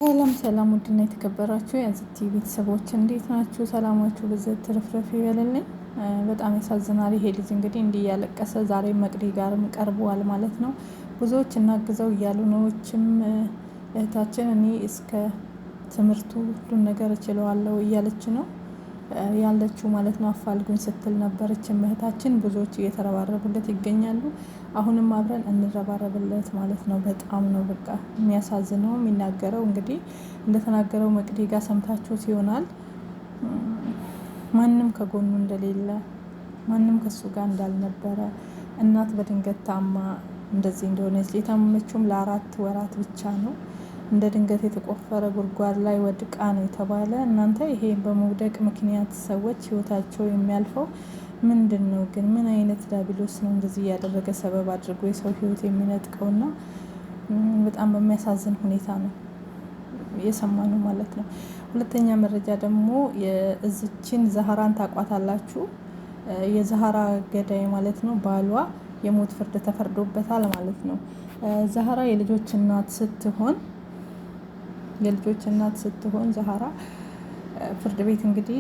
ሰላም ሰላም፣ ውድና የተከበራችሁ የአዚቲ ቤተሰቦች እንዴት ናችሁ? ሰላማችሁ ብዝት ትርፍርፍ ይበልልኝ። በጣም ያሳዝናል። ይሄ ልጅ እንግዲህ እንዲህ እያለቀሰ ዛሬ መቅዲ ጋርም ቀርበዋል ማለት ነው። ብዙዎች እናግዘው እያሉ ነዎችም እህታችን እኔ እስከ ትምህርቱ ሁሉን ነገር እችለዋለሁ እያለች ነው ያለችው ማለት ነው። አፋልጉኝ ስትል ነበረች እህታችን። ብዙዎች እየተረባረቡለት ይገኛሉ። አሁንም አብረን እንረባረብለት ማለት ነው። በጣም ነው በቃ የሚያሳዝነው። የሚናገረው እንግዲህ እንደተናገረው መቅዲ ጋር ሰምታችሁት ይሆናል። ማንም ከጎኑ እንደሌለ፣ ማንም ከሱ ጋር እንዳልነበረ፣ እናት በድንገት ታማ እንደዚህ እንደሆነች የታመመችውም ለ4 ወራት ብቻ ነው። እንደ ድንገት የተቆፈረ ጉድጓድ ላይ ወድቃ ነው የተባለ። እናንተ ይሄ በመውደቅ ምክንያት ሰዎች ህይወታቸው የሚያልፈው ምንድን ነው ግን? ምን አይነት ዳቢሎስ ነው እንደዚህ እያደረገ ሰበብ አድርጎ የሰው ህይወት የሚነጥቀውና በጣም በሚያሳዝን ሁኔታ ነው የሰማነው ማለት ነው። ሁለተኛ መረጃ ደግሞ የእዝችን ዛህራን ታቋታላችሁ። የዛህራ ገዳይ ማለት ነው ባሏ የሞት ፍርድ ተፈርዶበታል ማለት ነው። ዛህራ የልጆች እናት ስትሆን ዛህራ ፍርድ ቤት እንግዲህ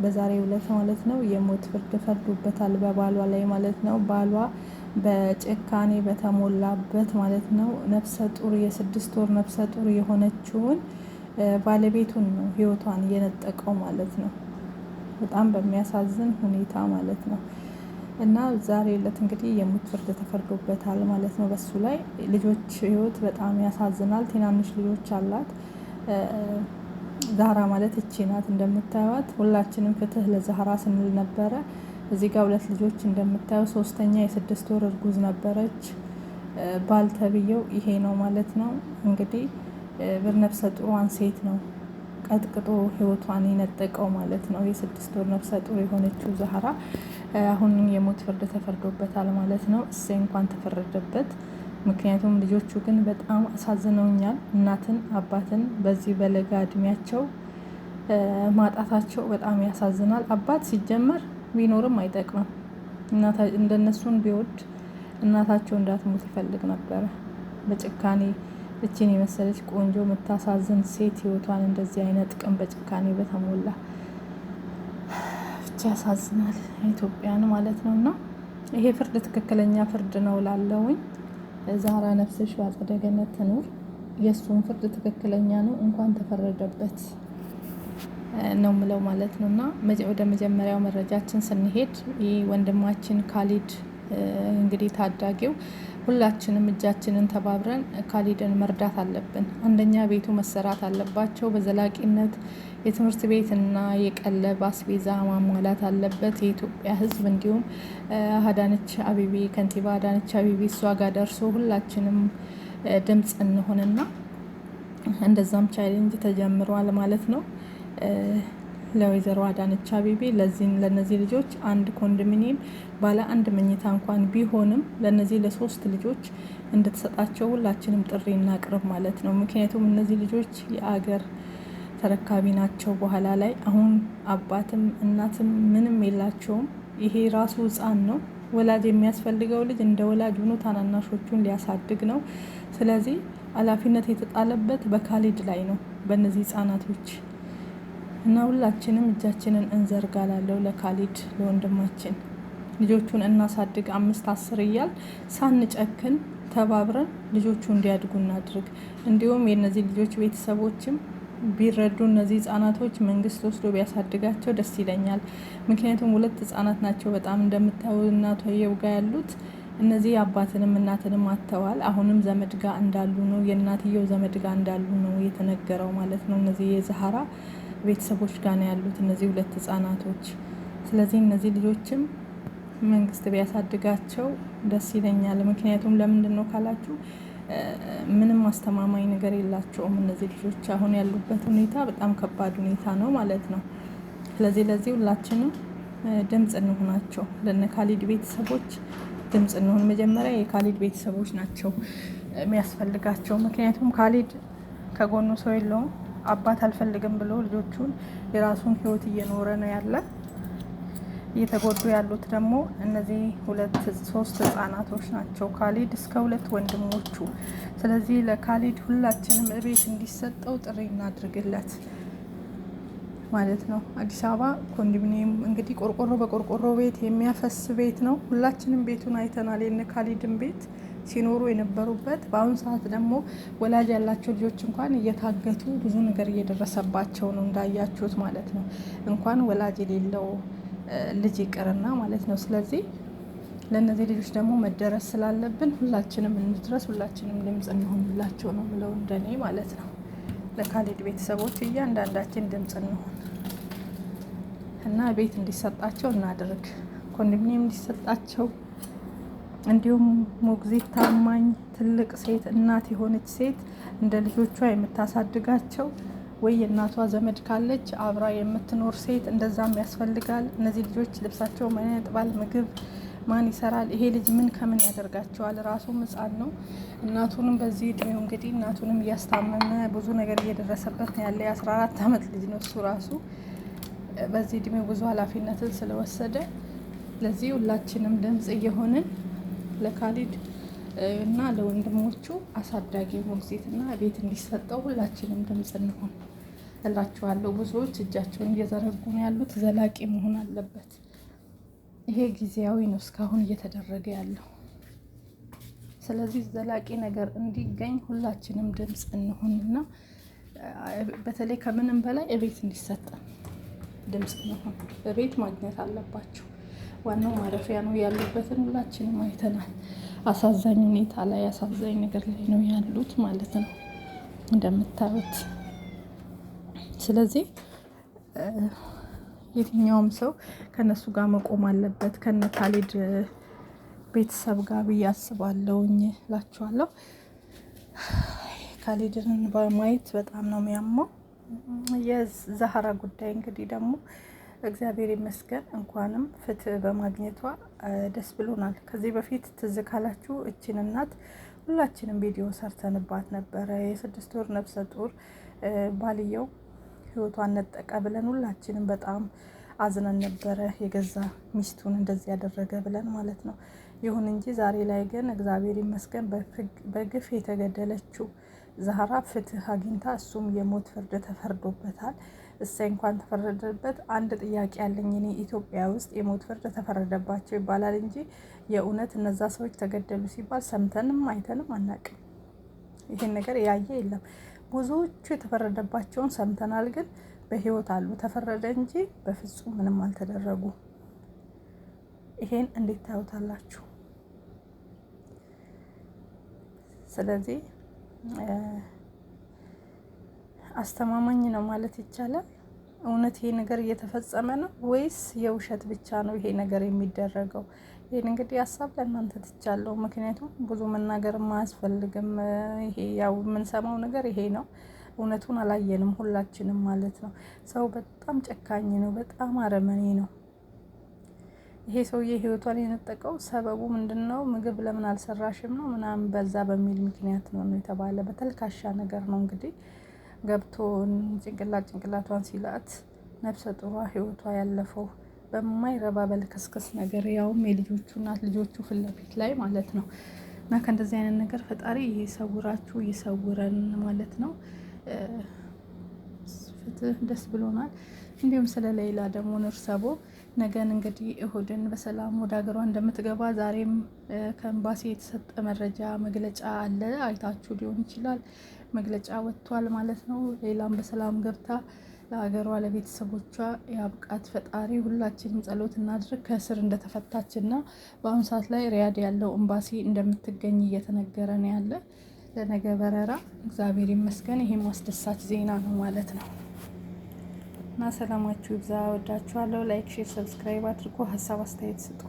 በዛሬው ዕለት ማለት ነው የሞት ፍርድ ፈርዶበታል በባሏ ላይ ማለት ነው። ባሏ በጭካኔ በተሞላበት ማለት ነው ነፍሰ ጡር የ6 ወር ነፍሰ ጡር የሆነችውን ባለቤቱን ነው ህይወቷን እየነጠቀው ማለት ነው። በጣም በሚያሳዝን ሁኔታ ማለት ነው። እና ዛሬ ዕለት እንግዲህ የሞት ፍርድ ተፈርዶበታል ማለት ነው በሱ ላይ። ልጆች ህይወት በጣም ያሳዝናል። ትናንሽ ልጆች አላት። ዛህራ ማለት እቺ ናት እንደምታዩት። ሁላችንም ፍትህ ለዛህራ ስንል ነበረ። እዚህ ጋር 2 ልጆች እንደምታዩ፣ 3ኛ የ6 ወር እርጉዝ ነበረች። ባል ተብዬው ይሄ ነው ማለት ነው እንግዲህ ነፍሰ ጡሯን ሴት ነው ቀጥቅጦ ህይወቷን የነጠቀው ማለት ነው። የ6 ወር ነፍሰ ጡር የሆነችው ዛህራ አሁን የሞት ፍርድ ተፈርዶበታል ማለት ነው። እሰይ እንኳን ተፈረደበት። ምክንያቱም ልጆቹ ግን በጣም አሳዝነውኛል። እናትን አባትን በዚህ በለጋ እድሜያቸው ማጣታቸው በጣም ያሳዝናል። አባት ሲጀመር ቢኖርም አይጠቅምም። እንደነሱን ቢወድ እናታቸው እንዳትሞት ይፈልግ ነበረ። በጭካኔ እችን የመሰለች ቆንጆ የምታሳዝን ሴት ህይወቷን እንደዚህ አይነጥቅም በጭካኔ በተሞላ ብቻ ያሳዝናል። ኢትዮጵያን ማለት ነው። እና ይሄ ፍርድ ትክክለኛ ፍርድ ነው ላለውኝ ዛህራ ነፍስሽ በአጸደ ገነት ትኑር። የእሱን ፍርድ ትክክለኛ ነው። እንኳን ተፈረደበት ነው ምለው ማለት ነው። እና ወደ መጀመሪያው መረጃችን ስንሄድ ይህ ወንድማችን ካሊድ እንግዲህ ታዳጊው፣ ሁላችንም እጃችንን ተባብረን ካሊድን መርዳት አለብን። አንደኛ ቤቱ መሰራት አለባቸው በዘላቂነት። የትምህርት ቤትና የቀለብ አስቤዛ ማሟላት አለበት የኢትዮጵያ ሕዝብ። እንዲሁም አዳነች አቤቤ ከንቲባ አዳነች አቤቤ እሷ ጋር ደርሶ ሁላችንም ድምፅ እንሆንና እንደዛም ቻሌንጅ ተጀምሯል ማለት ነው። ለወይዘሮ አዳነች አቤቤ ለነዚህ ልጆች አንድ ኮንዶሚኒየም ባለ 1 መኝታ እንኳን ቢሆንም ለነዚህ ለ3 ልጆች እንድትሰጣቸው ሁላችንም ጥሪ እናቅርብ ማለት ነው። ምክንያቱም እነዚህ ልጆች የአገር ተረካቢ ናቸው በኋላ ላይ። አሁን አባትም እናትም ምንም የላቸውም። ይሄ ራሱ ህፃን ነው። ወላጅ የሚያስፈልገው ልጅ እንደ ወላጅ ሆኖ ታናናሾቹን ሊያሳድግ ነው። ስለዚህ ኃላፊነት የተጣለበት በካሊድ ላይ ነው በእነዚህ ህፃናቶች። እና ሁላችንም እጃችንን እንዘርጋላለው ለካሊድ ለወንድማችን። ልጆቹን እናሳድግ 5-10 እያል ሳንጨክን ተባብረን ልጆቹ እንዲያድጉ እናድርግ። እንዲሁም የእነዚህ ልጆች ቤተሰቦችም ቢረዱ እነዚህ ህጻናቶች መንግስት ወስዶ ቢያሳድጋቸው ደስ ይለኛል። ምክንያቱም 2 ህጻናት ናቸው። በጣም እንደምታዩ እናቷየው ጋር ያሉት እነዚህ አባትንም እናትንም አጥተዋል። አሁንም ዘመድ ጋር እንዳሉ ነው፣ የእናትየው ዘመድ ጋር እንዳሉ ነው የተነገረው ማለት ነው። እነዚህ የዛህራ ቤተሰቦች ጋር ነው ያሉት እነዚህ 2 ህጻናቶች። ስለዚህ እነዚህ ልጆችም መንግስት ቢያሳድጋቸው ደስ ይለኛል። ምክንያቱም ለምንድን ነው ካላችሁ ምንም አስተማማኝ ነገር የላቸውም እነዚህ ልጆች። አሁን ያሉበት ሁኔታ በጣም ከባድ ሁኔታ ነው ማለት ነው። ስለዚህ ለዚህ ሁላችንም ድምፅ እንሆናቸው፣ ለነ ካሊድ ቤተሰቦች ድምፅ እንሆን። መጀመሪያ የካሊድ ቤተሰቦች ናቸው የሚያስፈልጋቸው። ምክንያቱም ካሊድ ከጎኑ ሰው የለውም። አባት አልፈልግም ብሎ ልጆቹን የራሱን ህይወት እየኖረ ነው ያለ። እየተጎዱ ያሉት ደግሞ እነዚህ 3 ህጻናቶች ናቸው፣ ካሊድ እስከ 2 ወንድሞቹ። ስለዚህ ለካሊድ ሁላችንም እቤት እንዲሰጠው ጥሪ እናድርግለት ማለት ነው። አዲስ አበባ ኮንዶሚኒየም እንግዲህ ቆርቆሮ በቆርቆሮ ቤት የሚያፈስ ቤት ነው። ሁላችንም ቤቱን አይተናል፣ የነ ካሊድን ቤት ሲኖሩ የነበሩበት። በአሁኑ ሰዓት ደግሞ ወላጅ ያላቸው ልጆች እንኳን እየታገቱ ብዙ ነገር እየደረሰባቸው ነው እንዳያችሁት ማለት ነው። እንኳን ወላጅ የሌለው ልጅ ይቅርና ማለት ነው። ስለዚህ ለእነዚህ ልጆች ደግሞ መደረስ ስላለብን ሁላችንም እንድረስ፣ ሁላችንም ድምፅ እንሆንላቸው ነው ብለው እንደኔ ማለት ነው። ለካሊድ ቤተሰቦች እያንዳንዳችን ድምፅ እንሆን እና ቤት እንዲሰጣቸው እናድርግ፣ ኮንዶሚኒየም እንዲሰጣቸው፣ እንዲሁም ሞግዚት ታማኝ ትልቅ ሴት እናት የሆነች ሴት እንደ ልጆቿ የምታሳድጋቸው ወይ የእናቷ ዘመድ ካለች አብራ የምትኖር ሴት እንደዛም ያስፈልጋል። እነዚህ ልጆች ልብሳቸው ማን ያጥባል? ምግብ ማን ይሰራል? ይሄ ልጅ ምን ከምን ያደርጋቸዋል? ራሱም ሕፃን ነው። እናቱንም በዚህ እድሜው እንግዲህ እናቱንም እያስታመመ ብዙ ነገር እየደረሰበት ነው ያለ። የ14 ዓመት ልጅ ነው እሱ ራሱ በዚህ እድሜው ብዙ ኃላፊነትን ስለወሰደ ለዚህ ሁላችንም ድምፅ እየሆንን ለካሊድ እና ለወንድሞቹ አሳዳጊ ሞግዚትና ቤት እንዲሰጠው ሁላችንም ድምፅ እንሆን እላችኋለሁ። ብዙዎች እጃቸውን እየዘረጉ ነው ያሉት። ዘላቂ መሆን አለበት። ይሄ ጊዜያዊ ነው እስካሁን እየተደረገ ያለው። ስለዚህ ዘላቂ ነገር እንዲገኝ ሁላችንም ድምፅ እንሆንና በተለይ ከምንም በላይ እቤት እንዲሰጠን ድምፅ እንሆን። እቤት ማግኘት አለባቸው። ዋናው ማረፊያ ነው። ያሉበትን ሁላችንም አይተናል። አሳዛኝ ሁኔታ ላይ አሳዛኝ ነገር ላይ ነው ያሉት ማለት ነው እንደምታዩት። ስለዚህ የትኛውም ሰው ከነሱ ጋር መቆም አለበት፣ ከነ ካሊድ ቤተሰብ ጋር ብዬ አስባለሁኝ እላችኋለሁ። ካሊድን በማየት በጣም ነው የሚያመው። የዛህራ ጉዳይ እንግዲህ ደግሞ እግዚአብሔር ይመስገን እንኳንም ፍትህ በማግኘቷ ደስ ብሎናል። ከዚህ በፊት ትዝ ካላችሁ እችን እናት ሁላችንም ቪዲዮ ሰርተንባት ነበረ። የ6 ወር ነፍሰ ጡር ባልየው ህይወቷን ነጠቀ ብለን ሁላችንም በጣም አዝነን ነበረ። የገዛ ሚስቱን እንደዚህ ያደረገ ብለን ማለት ነው። ይሁን እንጂ ዛሬ ላይ ግን እግዚአብሔር ይመስገን በግፍ የተገደለችው ዛህራ ፍትህ አግኝታ እሱም የሞት ፍርድ ተፈርዶበታል። እሰይ እንኳን ተፈረደበት። አንድ ጥያቄ ያለኝ እኔ ኢትዮጵያ ውስጥ የሞት ፍርድ ተፈረደባቸው ይባላል እንጂ የእውነት እነዛ ሰዎች ተገደሉ ሲባል ሰምተንም አይተንም አናውቅም። ይሄን ነገር ያየ የለም። ብዙዎቹ የተፈረደባቸውን ሰምተናል፣ ግን በህይወት አሉ። ተፈረደ እንጂ በፍጹም ምንም አልተደረጉ። ይሄን እንዴት ታዩታላችሁ? ስለዚህ አስተማማኝ ነው ማለት ይቻላል። እውነት ይሄ ነገር እየተፈጸመ ነው ወይስ የውሸት ብቻ ነው ይሄ ነገር የሚደረገው? ይሄን እንግዲህ ሀሳብ ለእናንተ ትቻለሁ። ምክንያቱም ብዙ መናገር አያስፈልግም። ይሄ ያው የምንሰማው ነገር ይሄ ነው። እውነቱን አላየንም ሁላችንም ማለት ነው። ሰው በጣም ጨካኝ ነው፣ በጣም አረመኔ ነው። ይሄ ሰውዬ ህይወቷን የነጠቀው ሰበቡ ምንድነው? ምግብ ለምን አልሰራሽም ነው ምናምን በዛ በሚል ምክንያት ነው የተባለ። በተልካሻ ነገር ነው እንግዲህ ገብቶ ጭንቅላቷን ሲላት ነፍሰ ጡሯ ህይወቷ ያለፈው በማይረባ በልከስከስ ነገር፣ ያውም የልጆቹ እናት ልጆቹ ፊት ለፊት ላይ ማለት ነው። እና ከእንደዚህ አይነት ነገር ፈጣሪ ይሰውራችሁ ይሰውረን ማለት ነው። ፍትህ ደስ ብሎናል። እንዲሁም ስለ ሌላ ደግሞ ንርሰቦ ነገን እንግዲህ እሁድን በሰላም ወደ ሀገሯ እንደምትገባ ዛሬም ከኤምባሲ የተሰጠ መረጃ መግለጫ አለ። አይታችሁ ሊሆን ይችላል። መግለጫ ወጥቷል ማለት ነው። ሌላም በሰላም ገብታ ለሀገሯ ለቤተሰቦቿ ያብቃት ፈጣሪ። ሁላችንም ጸሎት እናድርግ። ከእስር እንደተፈታችና በአሁኑ ሰዓት ላይ ሪያድ ያለው ኤምባሲ እንደምትገኝ እየተነገረ ነው ያለ ለነገ በረራ። እግዚአብሔር ይመስገን። ይሄም አስደሳች ዜና ነው ማለት ነው። እና ሰላማችሁ ይብዛ። ወዳችኋለሁ። ላይክ፣ ሼር፣ ሰብስክራይብ አድርጎ ሀሳብ አስተያየት ስጡ።